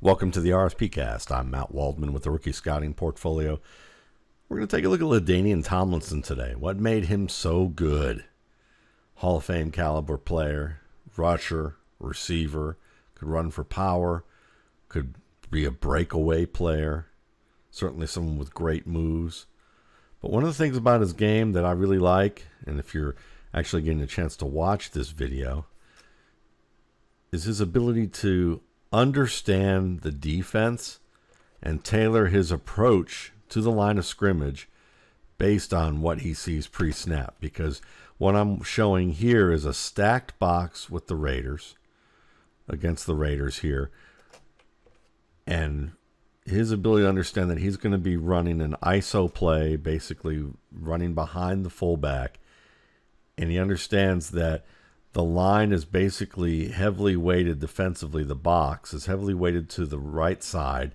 Welcome to the RSP cast. I'm Matt Waldman with the Rookie Scouting Portfolio. We're going to take a look at Ladainian Tomlinson today. What made him so good? Hall of Fame caliber player, rusher, receiver, could run for power, could be a breakaway player, certainly someone with great moves. But one of the things about his game that I really like, and if you're actually getting a chance to watch this video, is his ability to understand the defense and tailor his approach to the line of scrimmage based on what he sees pre-snap. Because what I'm showing here is a stacked box with the Raiders, against the Raiders here, and his ability to understand that he's going to be running an ISO play, basically running behind the fullback, and he understands that the line is basically heavily weighted defensively. The box is heavily weighted to the right side,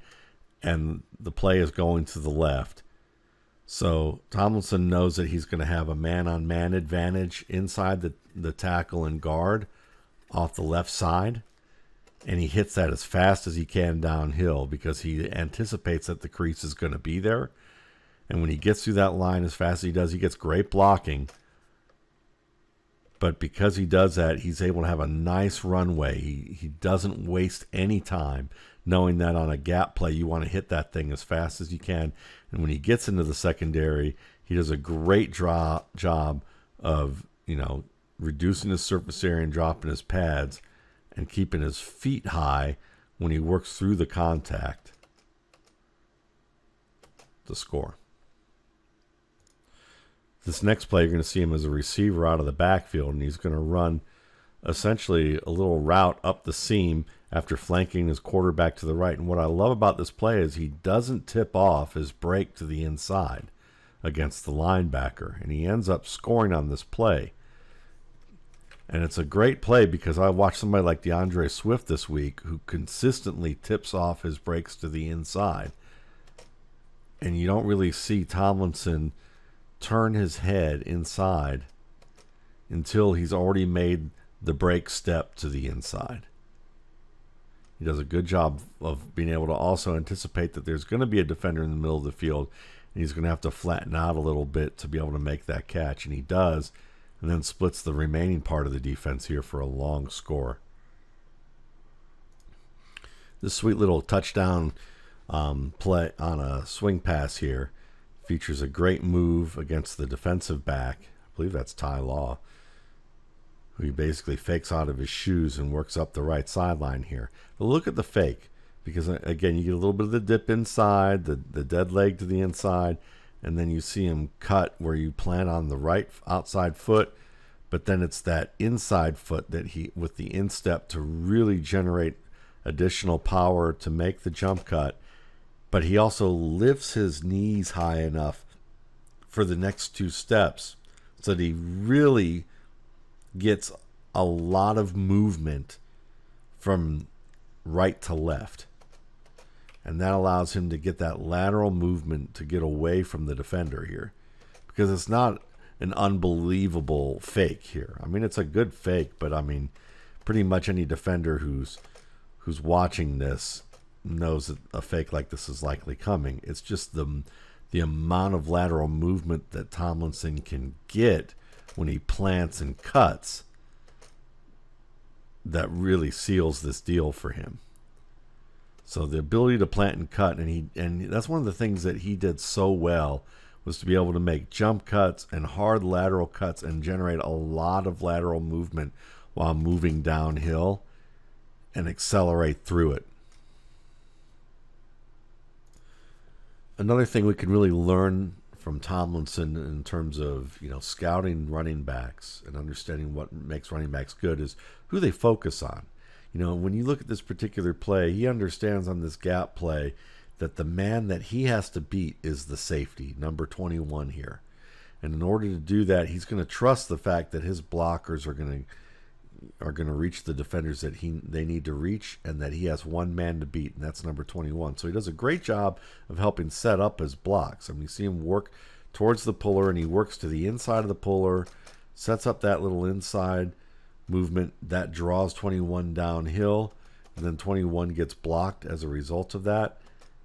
and the play is going to the left. So Tomlinson knows that he's going to have a man-on-man advantage inside the tackle and guard off the left side, and he hits that as fast as he can downhill because he anticipates that the crease is going to be there. And when he gets through that line as fast as he does, he gets great blocking. But because he does that, he's able to have a nice runway. He doesn't waste any time, knowing that on a gap play, you want to hit that thing as fast as you can. And when he gets into the secondary, he does a great job of, reducing his surface area and dropping his pads and keeping his feet high when he works through the contact to score. This next play, you're going to see him as a receiver out of the backfield, and he's going to run essentially a little route up the seam after flanking his quarterback to the right. And what I love about this play is he doesn't tip off his break to the inside against the linebacker, and he ends up scoring on this play. And it's a great play because I watched somebody like DeAndre Swift this week who consistently tips off his breaks to the inside. And you don't really see Tomlinson turn his head inside until he's already made the break step to the inside. He does a good job of being able to also anticipate that there's going to be a defender in the middle of the field, and he's going to have to flatten out a little bit to be able to make that catch, and he does, and then splits the remaining part of the defense here for a long score. This sweet little touchdown play on a swing pass here features a great move against the defensive back. I believe that's Ty Law, who he basically fakes out of his shoes and works up the right sideline here. But look at the fake, because again, you get a little bit of the dip inside, the dead leg to the inside, and then you see him cut where you plant on the right outside foot, but then it's that inside foot that he, with the instep, to really generate additional power to make the jump cut. But he also lifts his knees high enough for the next two steps so that he really gets a lot of movement from right to left. And that allows him to get that lateral movement to get away from the defender here. Because it's not an unbelievable fake here. I mean, it's a good fake, but I mean, pretty much any defender who's watching this knows that a fake like this is likely coming. It's just the amount of lateral movement that Tomlinson can get when he plants and cuts that really seals this deal for him. So the ability to plant and cut, and that's one of the things that he did so well, was to be able to make jump cuts and hard lateral cuts and generate a lot of lateral movement while moving downhill and accelerate through it. Another thing we can really learn from Tomlinson in terms of scouting running backs and understanding what makes running backs good is who they focus on. When you look at this particular play, he understands on this gap play that the man that he has to beat is the safety, number 21 here. And in order to do that, he's going to trust the fact that his blockers are going to reach the defenders that they need to reach, and that he has one man to beat, and that's number 21. So he does a great job of helping set up his blocks. I mean, you see him work towards the puller, and he works to the inside of the puller, sets up that little inside movement that draws 21 downhill, And then 21 gets blocked as a result of that,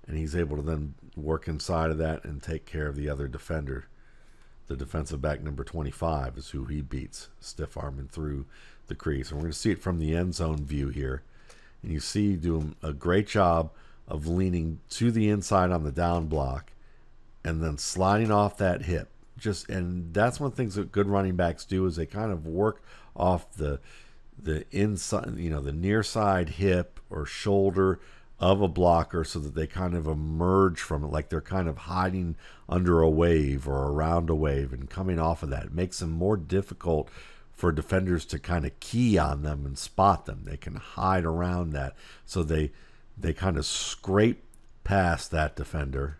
and he's able to then work inside of that and take care of the other defender. The defensive back number 25 is who he beats, stiff arming through the crease. And we're going to see it from the end zone view here. And you see doing a great job of leaning to the inside on the down block and then sliding off that hip. And that's one of the things that good running backs do, is they kind of work off the inside, the near side hip or shoulder of a blocker, so that they kind of emerge from it like they're kind of hiding under a wave or around a wave and coming off of that. It makes them more difficult for defenders to kind of key on them and spot them. They can hide around that, so they kind of scrape past that defender.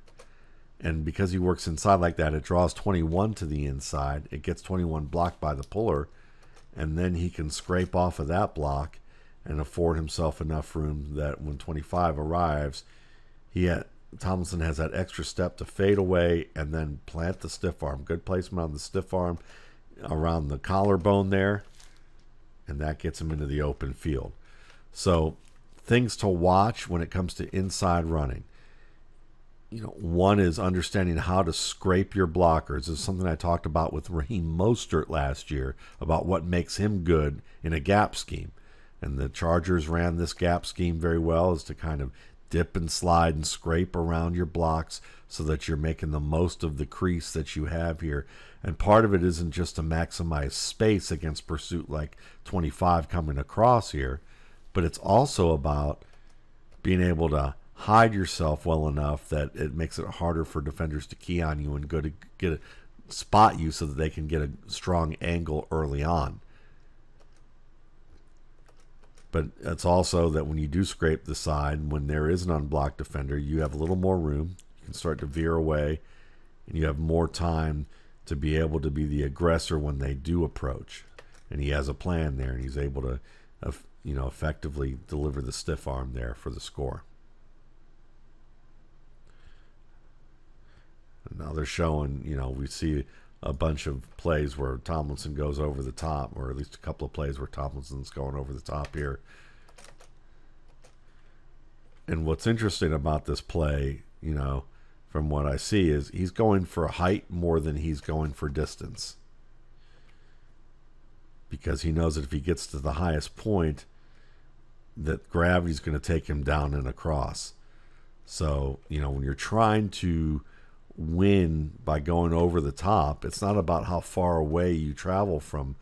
And because he works inside like that, it draws 21 to the inside. It gets 21 blocked by the puller, and then he can scrape off of that block and afford himself enough room that when 25 arrives, Tomlinson has that extra step to fade away and then plant the stiff arm. Good placement on the stiff arm around the collarbone there, and that gets him into the open field. So things to watch when it comes to inside running. One is understanding how to scrape your blockers. This is something I talked about with Raheem Mostert last year, about what makes him good in a gap scheme. And the Chargers ran this gap scheme very well, is to kind of dip and slide and scrape around your blocks so that you're making the most of the crease that you have here. And part of it isn't just to maximize space against pursuit like 25 coming across here, but it's also about being able to hide yourself well enough that it makes it harder for defenders to key on you and go to spot you so that they can get a strong angle early on. But it's also that when you do scrape the side, when there is an unblocked defender, you have a little more room. You can start to veer away, and you have more time to be able to be the aggressor when they do approach. And he has a plan there, and he's able to, effectively deliver the stiff arm there for the score. And now they're showing, we see a bunch of plays where Tomlinson goes over the top, or at least a couple of plays where Tomlinson's going over the top here. And what's interesting about this play, from what I see, is he's going for height more than he's going for distance. Because he knows that if he gets to the highest point, that gravity's going to take him down and across. So, when you're trying to win by going over the top, it's not about how far away you travel from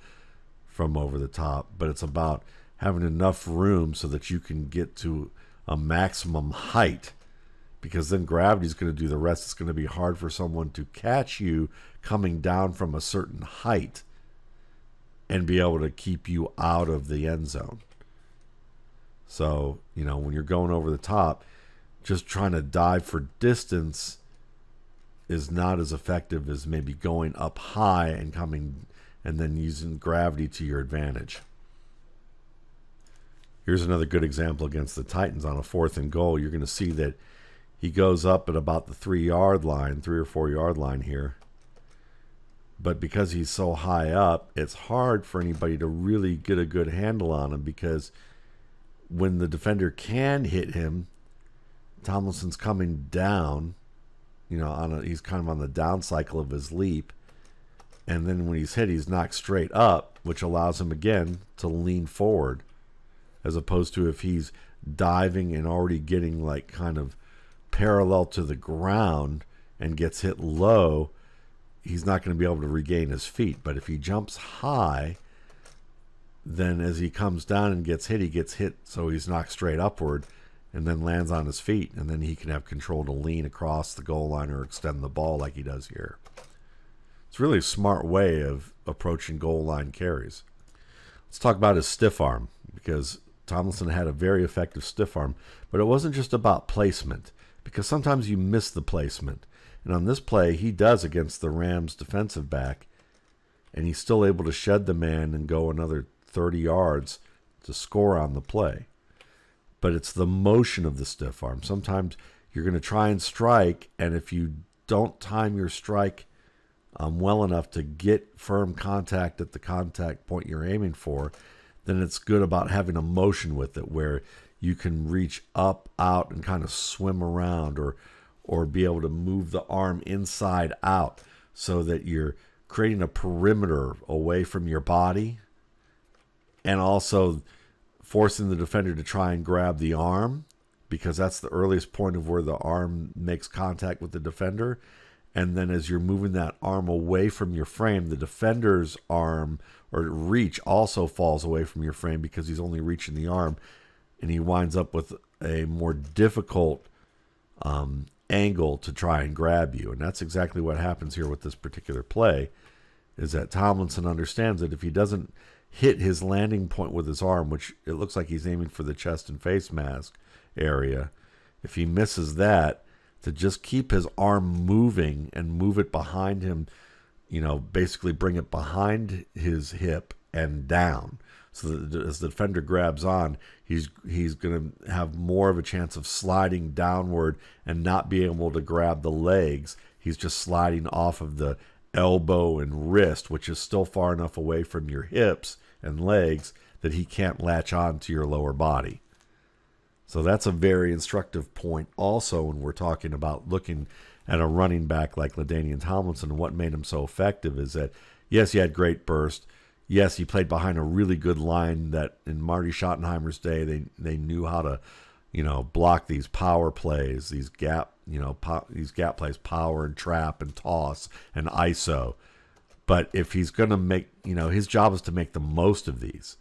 over the top, but it's about having enough room so that you can get to a maximum height, because then gravity's going to do the rest. It's going to be hard for someone to catch you coming down from a certain height and be able to keep you out of the end zone. So, when you're going over the top, just trying to dive for distance is not as effective as maybe going up high and coming and then using gravity to your advantage. Here's another good example against the Titans on a 4th and goal. You're going to see that he goes up at about the 3 or 4 yard line here. But because he's so high up, it's hard for anybody to really get a good handle on him, because when the defender can hit him, Tomlinson's coming down, he's kind of on the down cycle of his leap. And then when he's hit, he's knocked straight up, which allows him again to lean forward, as opposed to if he's diving and already getting like kind of parallel to the ground and gets hit low, he's not going to be able to regain his feet. But if he jumps high, then as he comes down and gets hit so he's knocked straight upward and then lands on his feet, and then he can have control to lean across the goal line or extend the ball like he does here. It's really a smart way of approaching goal line carries. Let's talk about his stiff arm, because Tomlinson had a very effective stiff arm, but it wasn't just about placement, because sometimes you miss the placement. And on this play, he does against the Rams defensive back, and he's still able to shed the man and go another 30 yards to score on the play. But it's the motion of the stiff arm. Sometimes you're going to try and strike, and if you don't time your strike well enough to get firm contact at the contact point you're aiming for, then it's good about having a motion with it where you can reach up, out, and kind of swim around, or be able to move the arm inside out so that you're creating a perimeter away from your body and also forcing the defender to try and grab the arm, because that's the earliest point of where the arm makes contact with the defender. And then as you're moving that arm away from your frame, the defender's arm or reach also falls away from your frame because he's only reaching the arm, and he winds up with a more difficult angle to try and grab you. And that's exactly what happens here with this particular play, is that Tomlinson understands that if he doesn't hit his landing point with his arm, which it looks like he's aiming for the chest and face mask area, if he misses that, to just keep his arm moving and move it behind him, basically bring it behind his hip and down, so that as the defender grabs on, he's going to have more of a chance of sliding downward and not be able to grab the legs. He's just sliding off of the elbow and wrist, which is still far enough away from your hips and legs that he can't latch on to your lower body. So that's a very instructive point also when we're talking about looking at a running back like Ladainian Tomlinson. And what made him so effective is that, yes, he had great burst. Yes, he played behind a really good line that in Marty Schottenheimer's day, they knew how to, block these power plays, these gap plays, power and trap and toss and ISO. But if he's going to make, his job is to make the most of these.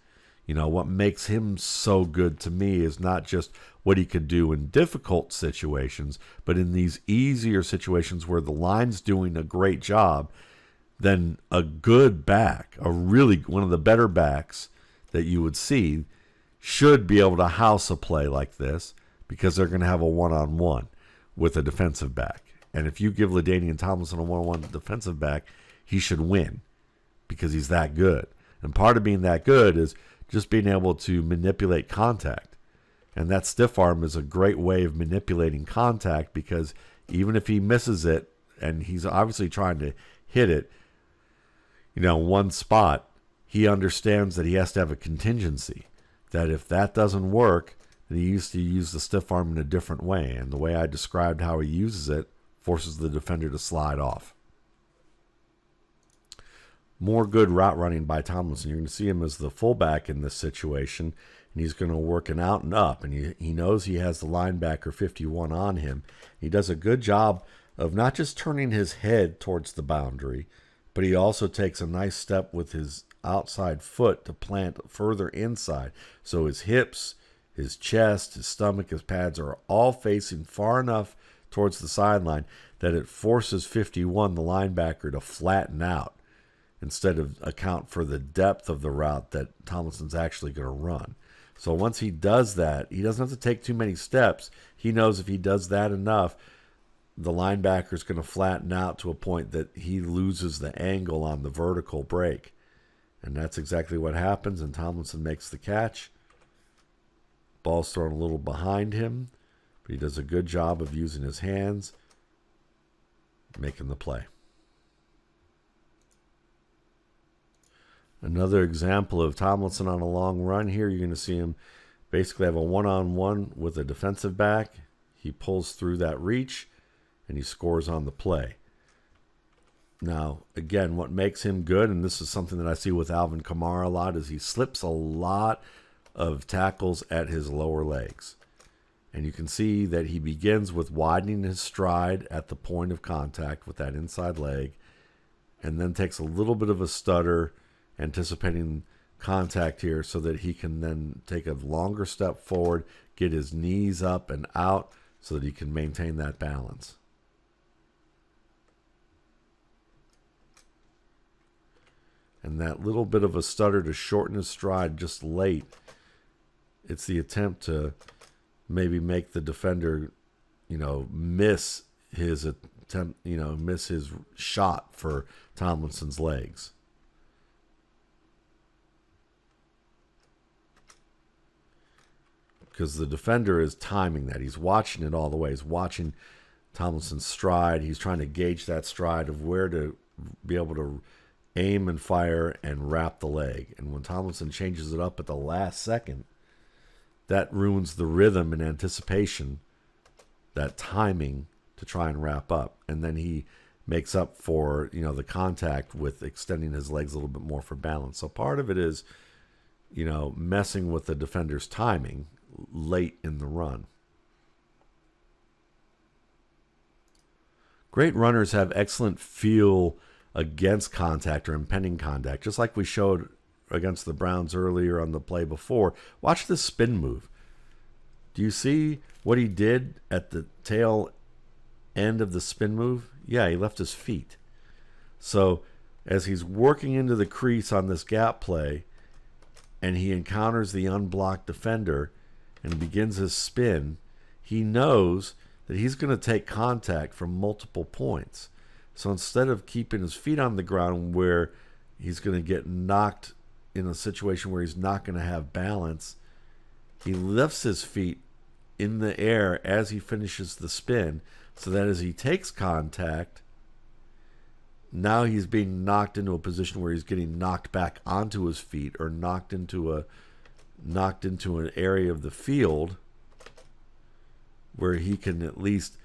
What makes him so good to me is not just what he could do in difficult situations, but in these easier situations where the line's doing a great job, then a good back, one of the better backs that you would see, should be able to house a play like this, because they're going to have a one-on-one with a defensive back. And if you give Ladainian Tomlinson a one-on-one defensive back, he should win because he's that good. And part of being that good is just being able to manipulate contact. And that stiff arm is a great way of manipulating contact, because even if he misses it, and he's obviously trying to hit it, one spot, he understands that he has to have a contingency. That if that doesn't work, then he used to use the stiff arm in a different way. And the way I described how he uses it forces the defender to slide off. More good route running by Tomlinson. You're going to see him as the fullback in this situation, and he's going to work an out and up, and he knows he has the linebacker 51 on him. He does a good job of not just turning his head towards the boundary, but he also takes a nice step with his outside foot to plant further inside. So his hips, his chest, his stomach, his pads are all facing far enough towards the sideline that it forces 51, the linebacker, to flatten out, instead of account for the depth of the route that Tomlinson's actually going to run. So once he does that, he doesn't have to take too many steps. He knows if he does that enough, the linebacker's going to flatten out to a point that he loses the angle on the vertical break. And that's exactly what happens, and Tomlinson makes the catch. Ball's thrown a little behind him, but he does a good job of using his hands, making the play. Another example of Tomlinson on a long run here. You're going to see him basically have a one-on-one with a defensive back. He pulls through that reach, and he scores on the play. Now, again, what makes him good, and this is something that I see with Alvin Kamara a lot, is he slips a lot of tackles at his lower legs. And you can see that he begins with widening his stride at the point of contact with that inside leg, and then takes a little bit of a stutter, anticipating contact here, so that he can then take a longer step forward, get his knees up and out so that he can maintain that balance. And that little bit of a stutter to shorten his stride just late, it's the attempt to maybe make the defender, miss his attempt, miss his shot for Tomlinson's legs. Because the defender is timing that. He's watching it all the way. He's watching Tomlinson's stride. He's trying to gauge that stride of where to be able to aim and fire and wrap the leg. And when Tomlinson changes it up at the last second, that ruins the rhythm and anticipation, that timing to try and wrap up. And then he makes up for, the contact with extending his legs a little bit more for balance. So part of it is, messing with the defender's timing late in the run. Great runners have excellent feel against contact or impending contact, just like we showed against the Browns earlier on the play before. Watch this spin move. Do you see what he did at the tail end of the spin move? Yeah, he left his feet. So as he's working into the crease on this gap play and he encounters the unblocked defender and begins his spin, he knows that he's going to take contact from multiple points. So instead of keeping his feet on the ground where he's going to get knocked in a situation where he's not going to have balance, he lifts his feet in the air as he finishes the spin, so that as he takes contact, now he's being knocked into a position where he's getting knocked back onto his feet or knocked into an area of the field where he can at least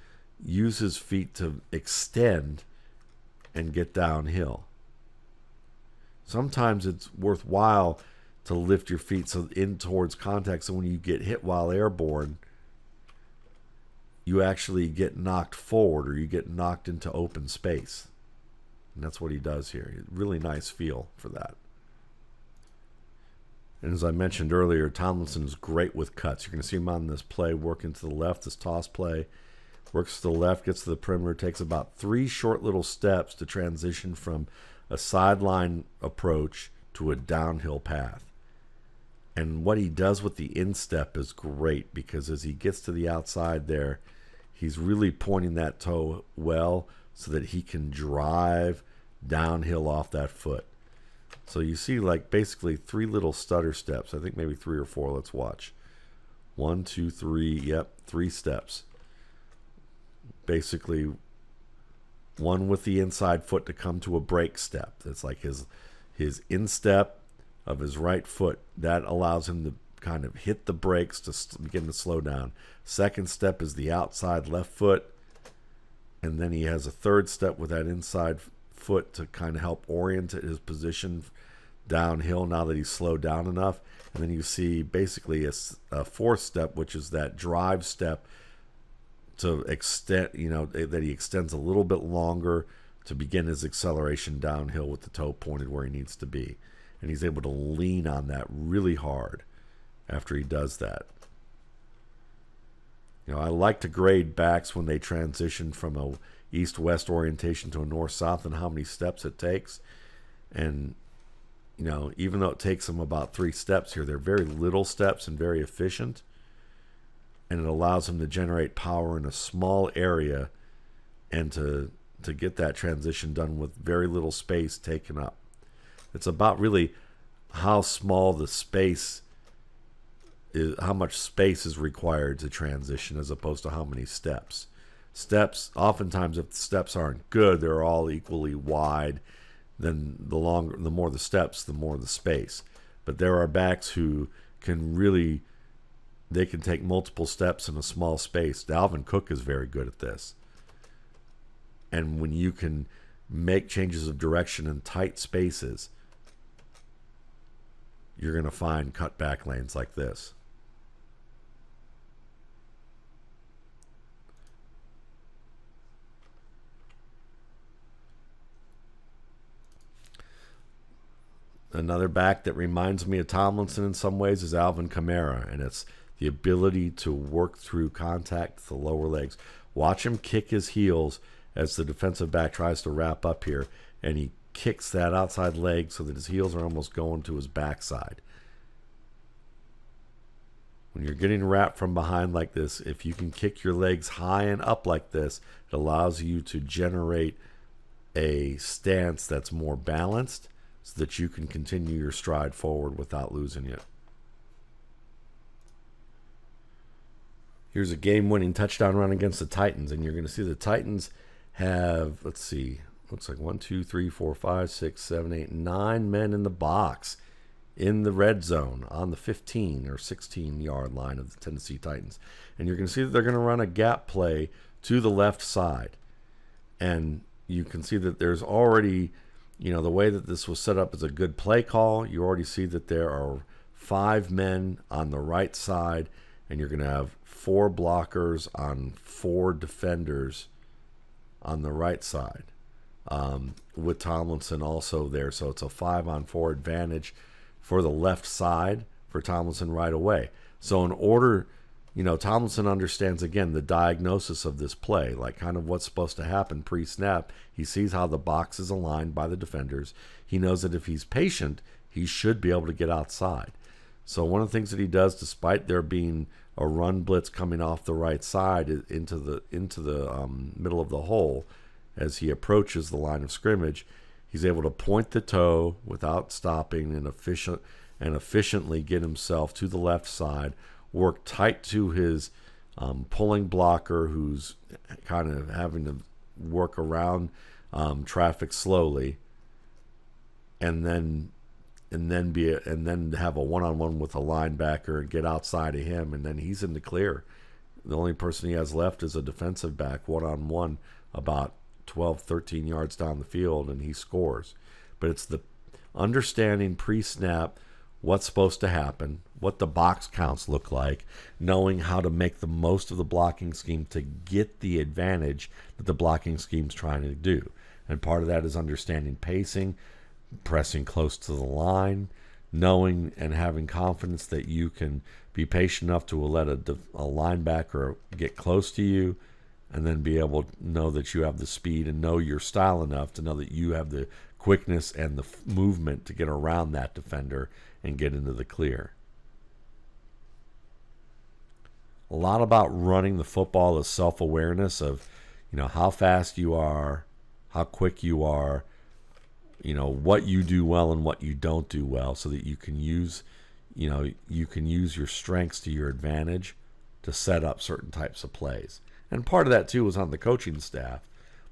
use his feet to extend and get downhill. Sometimes it's worthwhile to lift your feet in towards contact, so when you get hit while airborne, you actually get knocked forward or you get knocked into open space. And that's what he does here. Really nice feel for that. And as I mentioned earlier, Tomlinson is great with cuts. You're going to see him on this play working to the left, this toss play. Works to the left, gets to the perimeter, takes about 3 short little steps to transition from a sideline approach to a downhill path. And what he does with the instep is great, because as he gets to the outside there, he's really pointing that toe well so that he can drive downhill off that foot. So you see like basically 3 little stutter steps. I think maybe 3 or 4. Let's watch. 1, 2, 3. Yep, 3 steps. Basically one with the inside foot to come to a break step. That's like his instep of his right foot. That allows him to kind of hit the brakes to begin to slow down. Second step is the outside left foot. And then he has a third step with that inside foot to kind of help orient his position downhill now that he's slowed down enough. And then you see basically a fourth step, which is that drive step to extend, that he extends a little bit longer to begin his acceleration downhill with the toe pointed where he needs to be. And he's able to lean on that really hard after he does that. I like to grade backs when they transition from a east-west orientation to a north-south and how many steps it takes. And, even though it takes them about 3 steps here, they're very little steps and very efficient. And it allows them to generate power in a small area and to get that transition done with very little space taken up. It's about really how small the space is, how much space is required to transition as opposed to how many steps. Steps, oftentimes if the steps aren't good, they're all equally wide. Then the more the steps, the more the space. But there are backs who can really, they can take multiple steps in a small space. Alvin Cook is very good at this. And when you can make changes of direction in tight spaces, you're going to find cutback lanes like this. Another back that reminds me of Tomlinson in some ways is Alvin Kamara, and it's the ability to work through contact with the lower legs. Watch him kick his heels as the defensive back tries to wrap up here, and he kicks that outside leg so that his heels are almost going to his backside. When you're getting wrapped from behind like this, if you can kick your legs high and up like this, it allows you to generate a stance that's more balanced so that you can continue your stride forward without losing it. Here's a game-winning touchdown run against the Titans, and you're going to see the Titans have, let's see, looks like 1, 2, 3, 4, 5, 6, 7, 8, 9 men in the box. in the red zone on the 15 or 16-yard line of the Tennessee Titans. And you're going to see that they're going to run a gap play to the left side. And you can see that there's already, the way that this was set up is a good play call. You already see that there are 5 men on the right side, and you're going to have 4 blockers on 4 defenders on the right side, with Tomlinson also there. So it's a 5-on-4 advantage for the left side for Tomlinson right away. So in order, Tomlinson understands, again, the diagnosis of this play, like kind of what's supposed to happen pre-snap. He sees how the box is aligned by the defenders. He knows that if he's patient, he should be able to get outside. So one of the things that he does, despite there being a run blitz coming off the right side into the middle of the hole, as he approaches the line of scrimmage, he's able to point the toe without stopping and efficiently get himself to the left side, work tight to his pulling blocker, who's kind of having to work around traffic slowly, and then have a one-on-one with a linebacker and get outside of him, and then he's in the clear. The only person he has left is a defensive back one-on-one about 12, 13 yards down the field, and he scores. But it's the understanding pre-snap what's supposed to happen, what the box counts look like, knowing how to make the most of the blocking scheme to get the advantage that the blocking scheme's trying to do. And part of that is understanding pacing, pressing close to the line, knowing and having confidence that you can be patient enough to let a linebacker get close to you, and then be able to know that you have the speed and know your style enough to know that you have the quickness and the movement to get around that defender and get into the clear. A lot about running the football is self-awareness of, how fast you are, how quick you are, what you do well and what you don't do well, so that you can use your strengths to your advantage to set up certain types of plays. And part of that, too, is on the coaching staff.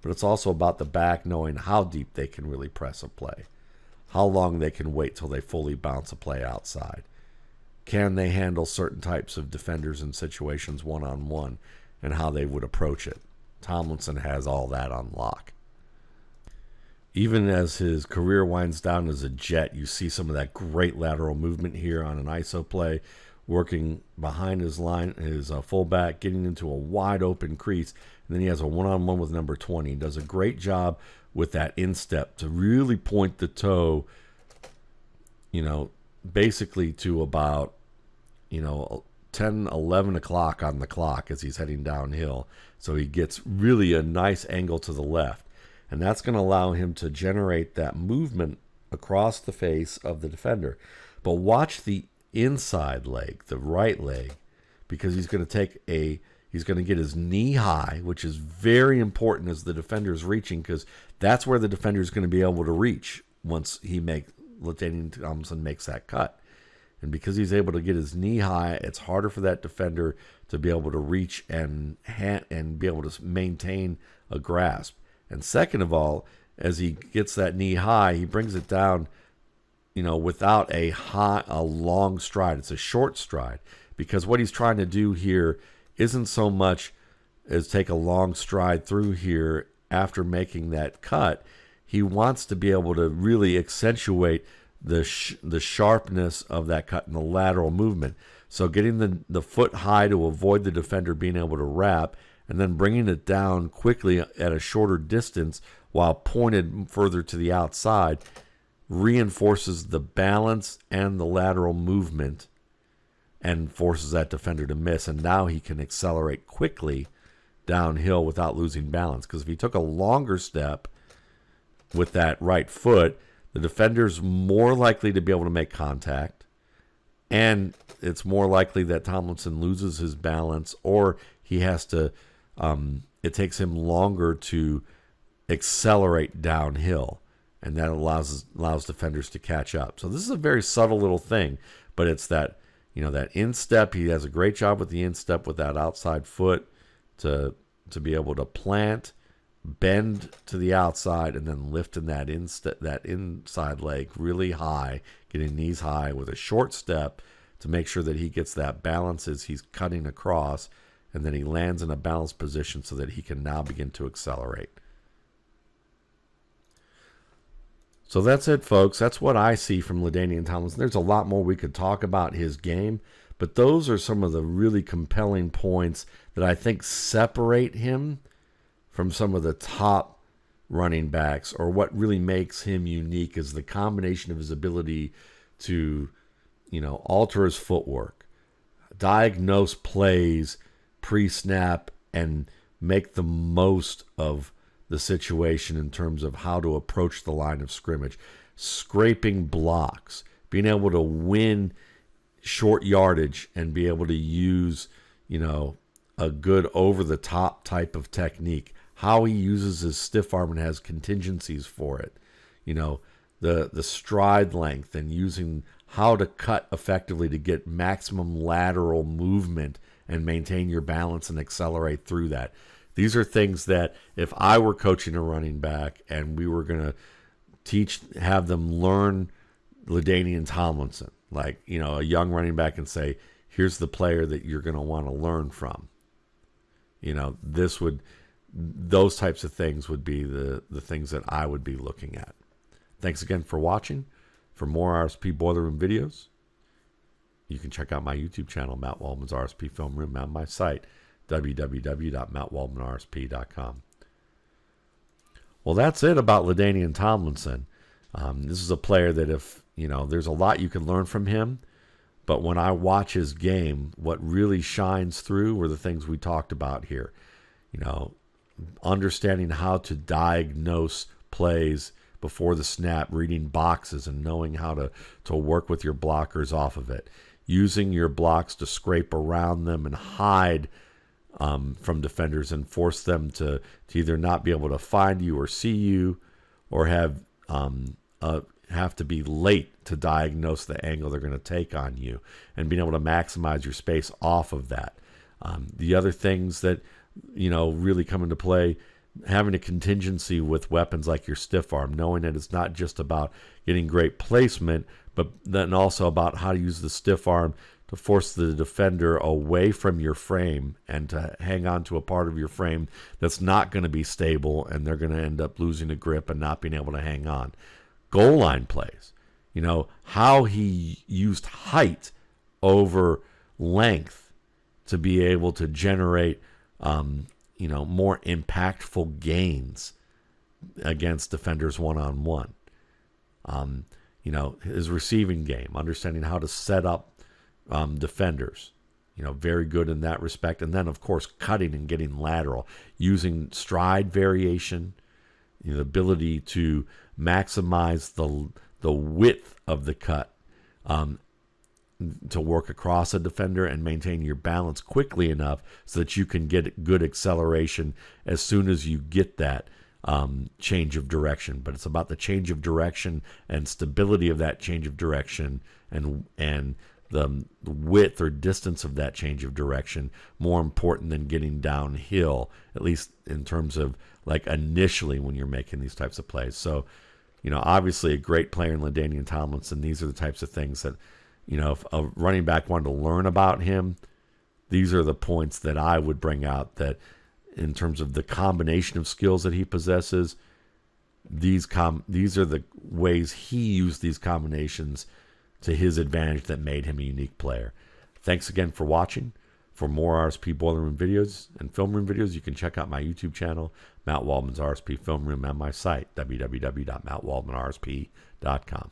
But it's also about the back knowing how deep they can really press a play, how long they can wait till they fully bounce a play outside. Can they handle certain types of defenders in situations one-on-one, and how they would approach it. Tomlinson has all that on lock. Even as his career winds down as a Jet, you see some of that great lateral movement here on an ISO play, working behind his line, his fullback, getting into a wide open crease, and then he has a one-on-one with number 20. He does a great job with that instep to really point the toe, basically to about, 10, 11 o'clock on the clock as he's heading downhill. So he gets really a nice angle to the left. And that's going to allow him to generate that movement across the face of the defender. But watch the inside leg, the right leg, because he's going to get his knee high, which is very important as the defender's reaching, because that's where the defender is going to be able to reach once Ladainian Tomlinson makes that cut. And because he's able to get his knee high, it's harder for that defender to be able to reach and be able to maintain a grasp. And second of all, as he gets that knee high, he brings it down, without a long stride. It's a short stride, because what he's trying to do here isn't so much as take a long stride through here after making that cut. He wants to be able to really accentuate the sharpness of that cut in the lateral movement. So getting the foot high to avoid the defender being able to wrap, and then bringing it down quickly at a shorter distance while pointed further to the outside reinforces the balance and the lateral movement and forces that defender to miss. And now he can accelerate quickly downhill without losing balance. Because if he took a longer step with that right foot, the defender's more likely to be able to make contact, and it's more likely that Tomlinson loses his balance, or he has to it takes him longer to accelerate downhill, and that allows defenders to catch up. So this is a very subtle little thing, but it's that that instep. He has a great job with the instep with that outside foot to be able to plant bend to the outside and then lifting that inside leg really high, getting knees high with a short step to make sure that he gets that balance as he's cutting across, and then he lands in a balanced position so that he can now begin to accelerate. So that's it, folks. That's what I see from Ladainian Tomlinson. There's a lot more we could talk about his game, but those are some of the really compelling points that I think separate him from some of the top running backs, or what really makes him unique is the combination of his ability to, alter his footwork, diagnose plays pre-snap, and make the most of the situation in terms of how to approach the line of scrimmage, scraping blocks, being able to win short yardage and be able to use, a good over-the-top type of technique, how he uses his stiff arm and has contingencies for it, the stride length and using how to cut effectively to get maximum lateral movement and maintain your balance and accelerate through that. These are things that if I were coaching a running back and we were going to have them learn Ladainian Tomlinson, like, a young running back, and say, here's the player that you're going to want to learn from. Those types of things would be the things that I would be looking at. Thanks again for watching. For more RSP Boiler Room videos, you can check out my YouTube channel, Matt Waldman's RSP Film Room, and my site, www.mattwaldmanrsp.com. Well, that's it about Ladainian Tomlinson. This is a player that there's a lot you can learn from him, but when I watch his game, what really shines through were the things we talked about here. Understanding how to diagnose plays before the snap, reading boxes and knowing how to work with your blockers off of it, using your blocks to scrape around them and hide from defenders and force them to either not be able to find you or see you, or have to be late to diagnose the angle they're going to take on you, and being able to maximize your space off of that. The other things that really come into play, having a contingency with weapons like your stiff arm, knowing that it's not just about getting great placement, but then also about how to use the stiff arm to force the defender away from your frame and to hang on to a part of your frame that's not going to be stable, and they're going to end up losing a grip and not being able to hang on. Goal line plays, how he used height over length to be able to generate more impactful gains against defenders one-on-one. His receiving game, understanding how to set up defenders, very good in that respect. And then, of course, cutting and getting lateral, using stride variation, the ability to maximize the width of the cut, to work across a defender and maintain your balance quickly enough so that you can get good acceleration as soon as you get that change of direction. But it's about the change of direction and stability of that change of direction, and the width or distance of that change of direction more important than getting downhill, at least in terms of like initially when you're making these types of plays. So, obviously a great player in Ladainian Tomlinson. These are the types of things that, if a running back wanted to learn about him, these are the points that I would bring out, that in terms of the combination of skills that he possesses, these are the ways he used these combinations to his advantage that made him a unique player. Thanks again for watching. For more RSP Boiler Room videos and Film Room videos, you can check out my YouTube channel, Matt Waldman's RSP Film Room, and my site, www.mattwaldmanrsp.com.